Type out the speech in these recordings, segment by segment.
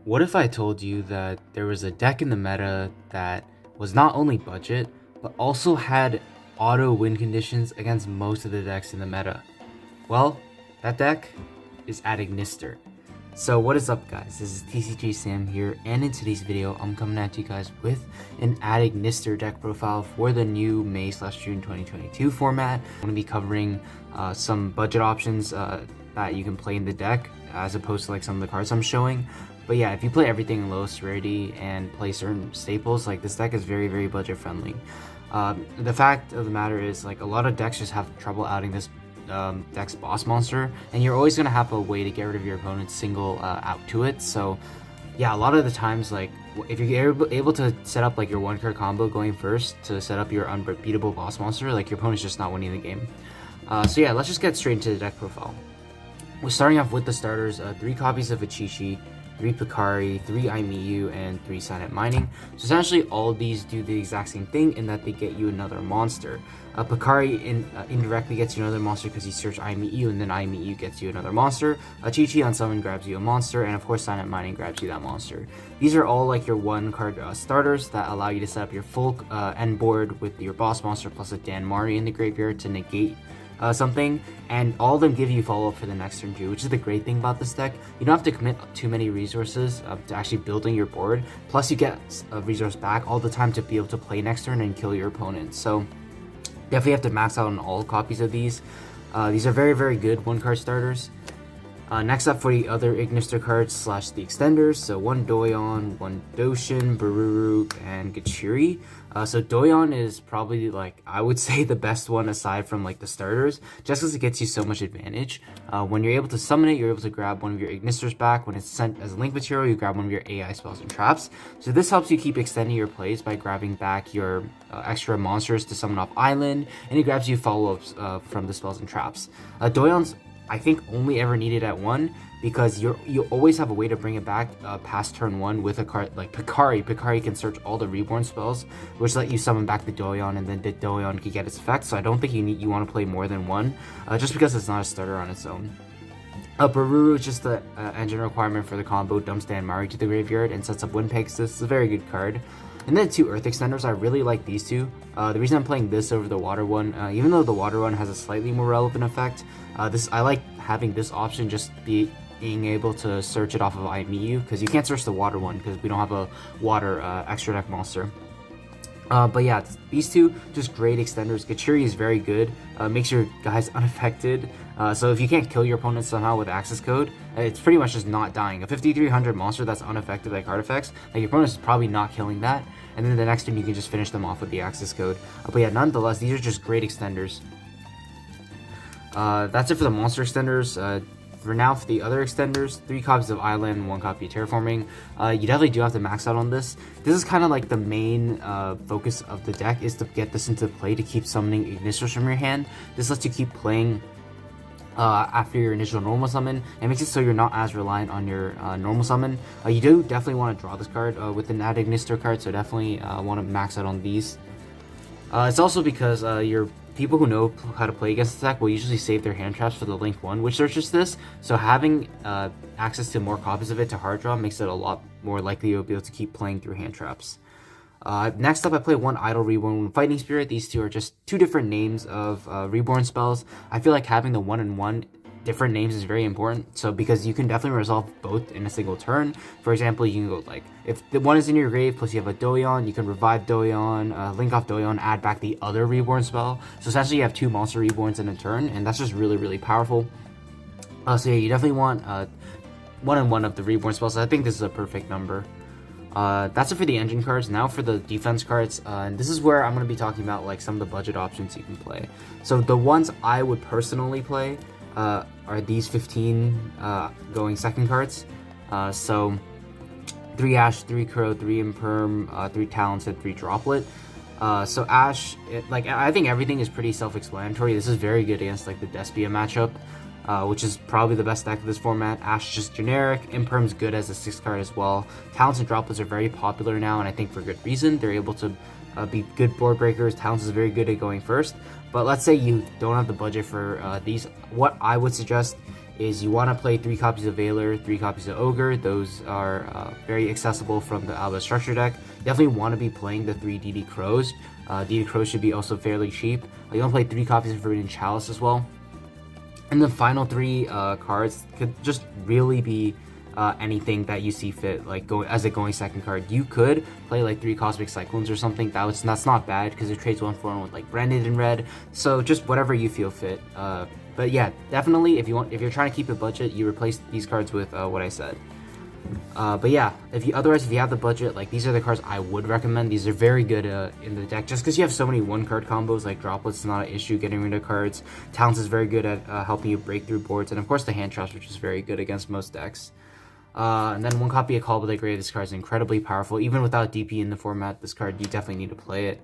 What if I told you that there was a deck in the meta that was not only budget, but also had auto win conditions against most of the decks in the meta? Well, that deck is at Ignister. So what is up, guys? This is Tcg Sam here, and in today's video I'm coming at you guys with an Ignister deck profile for the new May/June 2022 format. I'm going to be covering some budget options that you can play in the deck as opposed to like some of the cards I'm showing. But yeah, if you play everything in lowest rarity and play certain staples, like this deck is very budget friendly. The fact of the matter is, like, a lot of decks just have trouble outing this deck's boss monster, and you're always going to have a way to get rid of your opponent's single out to it. So yeah, a lot of the times, like, if you're able to set up like your one card combo going first to set up your unbeatable boss monster, like your opponent's just not winning the game. So yeah, let's just get straight into the deck profile. We're starting off with the starters: 3 copies of Ichichi, 3 Picari, 3 Imiyu, and 3 Silent Mining. So essentially all of these do the exact same thing in that they get you another monster. Picari indirectly gets you another monster because you search Imiyu, and then Imiyu gets you another monster. Chi on summon grabs you a monster, and of course Silent Mining grabs you that monster. These are all like your one card starters that allow you to set up your full end board with your boss monster plus a Danmari in the graveyard to negate something, and all of them give you follow-up for the next turn too, which is the great thing about this deck. You don't have to commit too many resources to actually building your board, plus you get a resource back all the time to be able to play next turn and kill your opponent. So definitely have to max out on all copies of these. These are very good one card starters. Next up for the other Ignister cards slash the extenders, so 1 Doyon, 1 Doshin, Bururu, and Gachiri. So Doyon is probably, like, I would say the best one aside from like the starters, just because it gets you so much advantage. When you're able to summon it, you're able to grab one of your Ignisters back. When it's sent as a link material, you grab one of your AI spells and traps. So this helps you keep extending your plays by grabbing back your extra monsters to summon off island, and it grabs you follow-ups from the spells and traps. Doyon's, I think, only ever needed at 1 because you always have a way to bring it back past turn 1 with a card like Picari. Picari can search all the reborn spells, which let you summon back the Doyon, and then the Doyon can get its effect. So I don't think you want to play more than 1, just because it's not a starter on its own. Bururu is just the engine requirement for the combo, dumps Danmari to the graveyard and sets up Pegasus. It's a very good card. And then 2 Earth Extenders, I really like these two. The reason I'm playing this over the Water one, even though the Water one has a slightly more relevant effect, I like having this option just being able to search it off of Imiyu, because you can't search the Water one because we don't have a Water extra deck monster. But yeah, these two, just great extenders. Gachiri is very good, makes your guys unaffected. So if you can't kill your opponent somehow with access code, it's pretty much just not dying. A 5300 monster that's unaffected by card effects, like, your opponent is probably not killing that, and then the next turn you can just finish them off with the access code. But yeah, nonetheless, these are just great extenders. That's it for the monster extenders. For now, for the other extenders, 3 copies of Island, 1 copy of Terraforming. You definitely do have to max out on this. This is kind of like the main focus of the deck, is to get this into play to keep summoning Ignisters from your hand. This lets you keep playing after your initial normal summon, and makes it so you're not as reliant on your normal summon. You do definitely want to draw this card with an Add Ignister card, so definitely want to max out on these. It's also because your people who know how to play against the deck will usually save their hand traps for the Link 1, which searches this, so having access to more copies of it to hard draw makes it a lot more likely you'll be able to keep playing through hand traps. Next up, I play 1 Idle Reborn, 1 Fighting Spirit. These two are just 2 different names of Reborn spells. I feel like having the 1 and 1 different names is very important, so because you can definitely resolve both in a single turn. For example, you can go, like, if the 1 is in your grave plus you have a Doyon, you can revive Doyon, link off Doyon, add back the other Reborn spell. So essentially you have 2 monster Reborns in a turn, and that's just really powerful. So yeah, you definitely want 1 and 1 of the Reborn spells. I think this is a perfect number. That's it for the engine cards. Now for the defense cards, and this is where I'm going to be talking about like some of the budget options you can play. So the ones I would personally play are these 15 going second cards. So 3 Ash, 3 Crow, 3 Imperm, 3 Talents, and 3 Droplet. So Ash, I think everything is pretty self-explanatory. This is very good against like the Despia matchup, which is probably the best deck of this format. Ash is just generic. Imperm's good as a 6 card as well. Talents and Droplets are very popular now, and I think for good reason. They're able to be good board breakers. Talents is very good at going first. But let's say you don't have the budget for these. What I would suggest is you want to play 3 copies of Veiler, 3 copies of Ogre. Those are very accessible from the Alba structure deck. You definitely want to be playing the 3 DD Crows. DD Crows should be also fairly cheap. You want to play 3 copies of Forbidden Chalice as well. And the final 3 cards could just really be anything that you see fit, like as a going second card. You could play like 3 Cosmic Cyclones or something. That's not bad because it trades 1/1 with like Branded in red. So just whatever you feel fit. But yeah, definitely if you're trying to keep a budget, you replace these cards with what I said. But yeah, if you have the budget, like these are the cards I would recommend. These are very good in the deck, just because you have so many 1-card combos. Like Droplets is not an issue getting rid of cards. Talents is very good at helping you break through boards, and of course the hand traps, which is very good against most decks. And then 1 copy of Call by the Grave. This card is incredibly powerful. Even without DP in the format, this card, you definitely need to play it.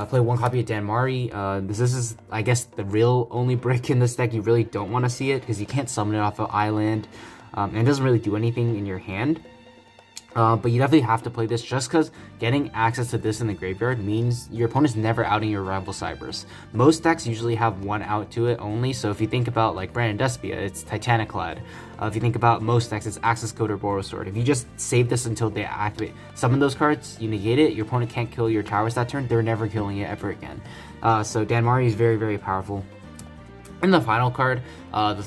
Play 1 copy of Danmari. This is, I guess, the real only brick in this deck. You really don't want to see it because you can't summon it off of island. And it doesn't really do anything in your hand. But you definitely have to play this just because getting access to this in the graveyard means your opponent's never outing your rival Cypress. Most decks usually have 1 out to it only, so if you think about like Brandon Despia, it's Titaniclad. If you think about most decks, it's Access Code or Boros Sword. If you just save this until they activate, summon those cards, you negate it, your opponent can't kill your towers that turn, they're never killing it ever again. So Danmari is very, very powerful. And the final card, the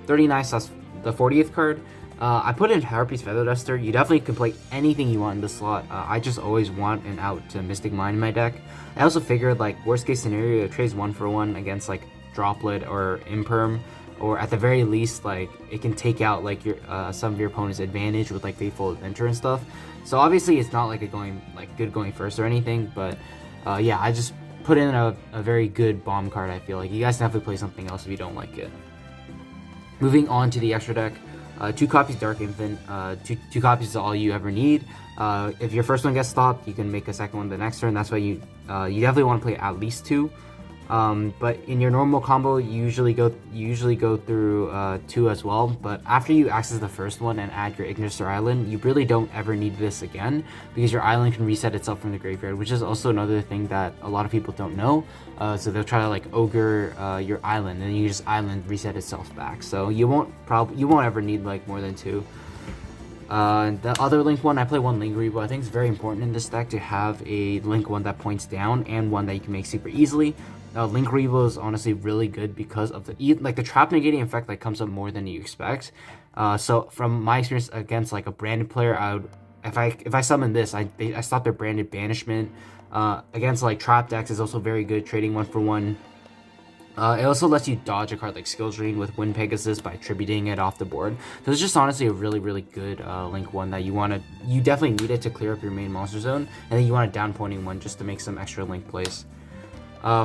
39th, the 40th card, I put in Herpes Feather Duster. You definitely can play anything you want in this slot. I just always want an out to Mystic Mine in my deck. I also figured, like, worst case scenario, it trades 1/1 against like Droplet or Imperm, or at the very least, like it can take out like your some of your opponent's advantage with like Fateful Adventure and stuff. So obviously it's not like a good going first or anything, but yeah, I just put in a very good bomb card. I feel like you guys can definitely play something else if you don't like it. Moving on to the extra deck. 2 copies Dark Infant, 2 copies is all you ever need. If your first one gets stopped, you can make a second one the next turn. That's why you definitely want to play at least 2. But in your normal combo, you usually go through 2 as well. But after you access the first one and add your Ignister Island, you really don't ever need this again because your island can reset itself from the graveyard, which is also another thing that a lot of people don't know. So they'll try to like ogre your island, and you just island reset itself back. So you won't ever need like more than 2. The other Link one, I play 1 Link Revo. I think it's very important in this deck to have a Link one that points down and one that you can make super easily. Link Revo is honestly really good because of the trap negating effect that comes up more than you expect. So from my experience against like a branded player, if I summon this, I stop their branded banishment. Against like trap decks is also very good, trading 1/1. It also lets you dodge a card like Skill Drain with Wind Pegasus by attributing it off the board. So it's just honestly a really, really good Link one that you definitely need it to clear up your main monster zone, and then you want a down pointing one just to make some extra Link plays.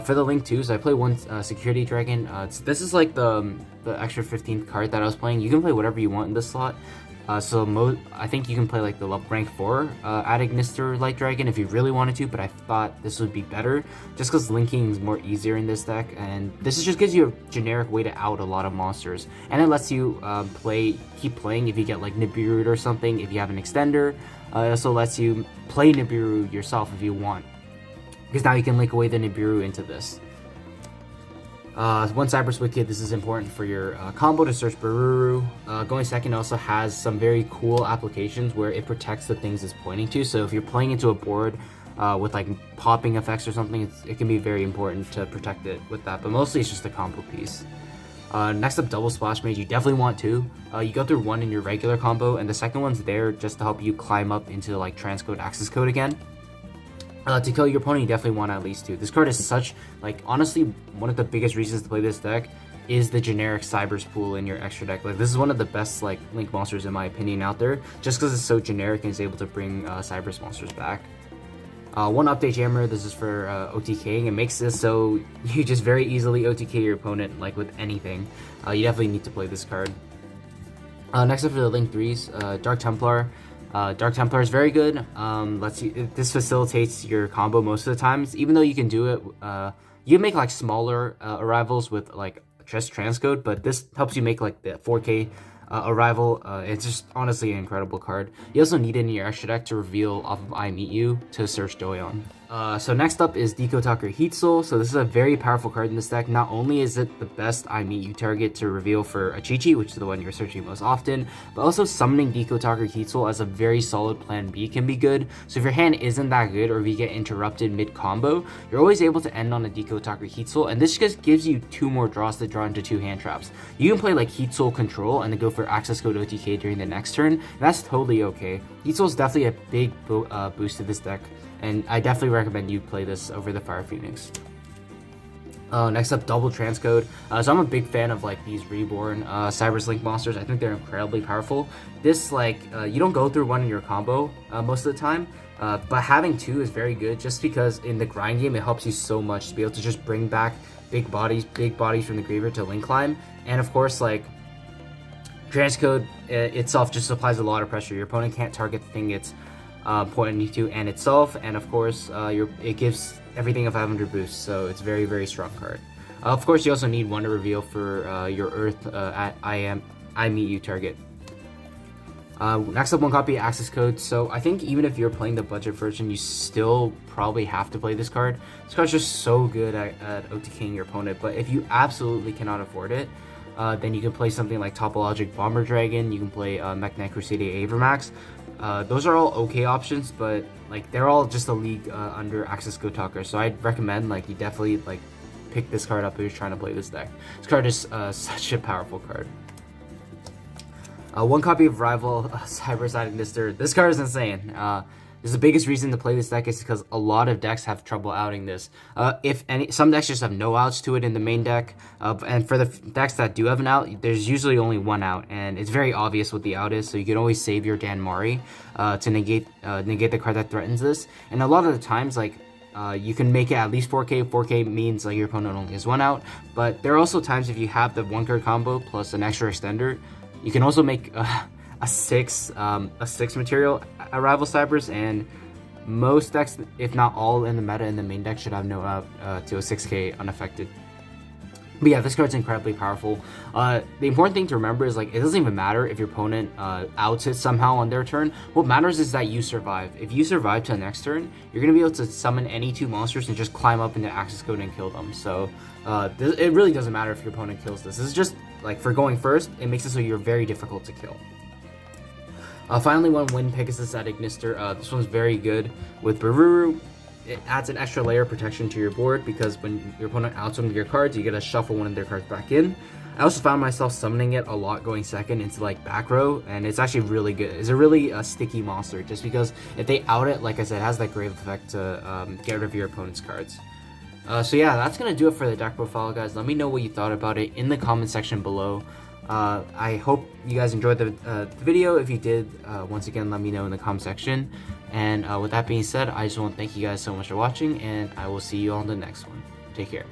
For the Link 2, so I play 1 Security Dragon. This is like the extra 15th card that I was playing. You can play whatever you want in this slot. I think you can play like the rank 4 at Ignister Light Dragon if you really wanted to, but I thought this would be better just because linking is more easier in this deck, and this just gives you a generic way to out a lot of monsters, and it lets you keep playing if you get like Nibiru or something if you have an extender. It also lets you play Nibiru yourself if you want, because now you can link away the Nibiru into this. 1 Cypress Wicked, this is important for your combo to search Bururu. Going second also has some very cool applications where it protects the things it's pointing to. So if you're playing into a board with like popping effects or something, it can be very important to protect it with that. But mostly it's just a combo piece. Next up, Double Splash Mage. You definitely want 2. You go through 1 in your regular combo, and the second one's there just to help you climb up into like Transcode Access Code again. To kill your opponent, you definitely want at least 2. This card is such, like, honestly, one of the biggest reasons to play this deck is the generic Cyberspool in your extra deck. Like, this is one of the best, like, Link monsters, in my opinion, out there, just because it's so generic and is able to bring Cypress monsters back. 1 Update Jammer, this is for OTKing. It makes this so you just very easily OTK your opponent, like, with anything. You definitely need to play this card. Next up for the Link 3s, Dark Templar. Dark Templar is very good. This facilitates your combo most of the times. Even though you can do it, you can make like smaller arrivals with like just Transcode, but this helps you make like the 4K arrival. It's just honestly an incredible card. You also need it in your extra deck to reveal off of I Meet You to search Doyon. So next up is Deco Talker Heat Soul. So this is a very powerful card in this deck. Not only is it the best I Meet You target to reveal for a Tcg, which is the one you're searching most often, but also summoning Deco Talker Heat Soul as a very solid plan B can be good. So if your hand isn't that good, or if you get interrupted mid-combo, you're always able to end on a Deco Talker Heat Soul, and this just gives you 2 more draws to draw into 2 hand traps. You can play like Heat Soul Control and then go for Access Code OTK during the next turn, and that's totally okay. Heat Soul is definitely a big boost to this deck, and I definitely recommend you play this over the Fire Phoenix. Next up, double Transcode. So I'm a big fan of like these reborn Cyberse Link monsters. I think they're incredibly powerful. This you don't go through one in your combo most of the time, but having 2 is very good just because in the grind game it helps you so much to be able to just bring back big bodies from the graveyard to link climb, and of course like Transcode itself just applies a lot of pressure. Your opponent can't target the thing it's pointing to and itself, and of course it gives everything a 500 boost, so it's very, very strong card. Of course, you also need one to reveal for your Earth at I Meet You target. Next up, 1 copy of Access Code. So I think even if you're playing the budget version, you still probably have to play this card. This card's just so good at OTKing your opponent, but if you absolutely cannot afford it, then you can play something like Topologic Bomber Dragon, you can play Mech Knight Crusader Avermax. Those are all okay options, but like they're all just a league under Access Code Talker, so I'd recommend like you definitely like pick this card up if you're trying to play this deck. This card is such a powerful card. 1 copy of Rival Cyberse Ignister. This card is insane. The biggest reason to play this deck is because a lot of decks have trouble outing this. Some decks just have no outs to it in the main deck, and for the decks that do have an out, there's usually only 1 out, and it's very obvious what the out is. So you can always save your Danmari to negate the card that threatens this. And a lot of the times, like you can make it at least 4K. 4K means like your opponent only has 1 out, but there are also times if you have the 1 card combo plus an extra extender, you can also make a 6 material at Rival Cyberse, and most decks, if not all in the meta in the main deck, should have no out to a 6K unaffected. But yeah, this card's incredibly powerful. The important thing to remember is like it doesn't even matter if your opponent outs it somehow on their turn. What matters is that you survive. If you survive to the next turn, you're gonna be able to summon any 2 monsters and just climb up into Access Code and kill them. So it really doesn't matter if your opponent kills this. This is just like for going first, it makes it so you're very difficult to kill. Finally, 1 win Pegasus at Ignister. This one's very good with Baruru. It adds an extra layer of protection to your board because when your opponent outs one of your cards, you get to shuffle one of their cards back in. I also found myself summoning it a lot going second into like back row, and it's actually really good. It's a really sticky monster just because if they out it, like I said, it has that grave effect to get rid of your opponent's cards. So yeah, that's gonna do it for the deck profile, guys. Let me know what you thought about it in the comment section below. I hope you guys enjoyed the video. If you did, once again, let me know in the comment section. And with that being said, I just want to thank you guys so much for watching, and I will see you on the next one. Take care.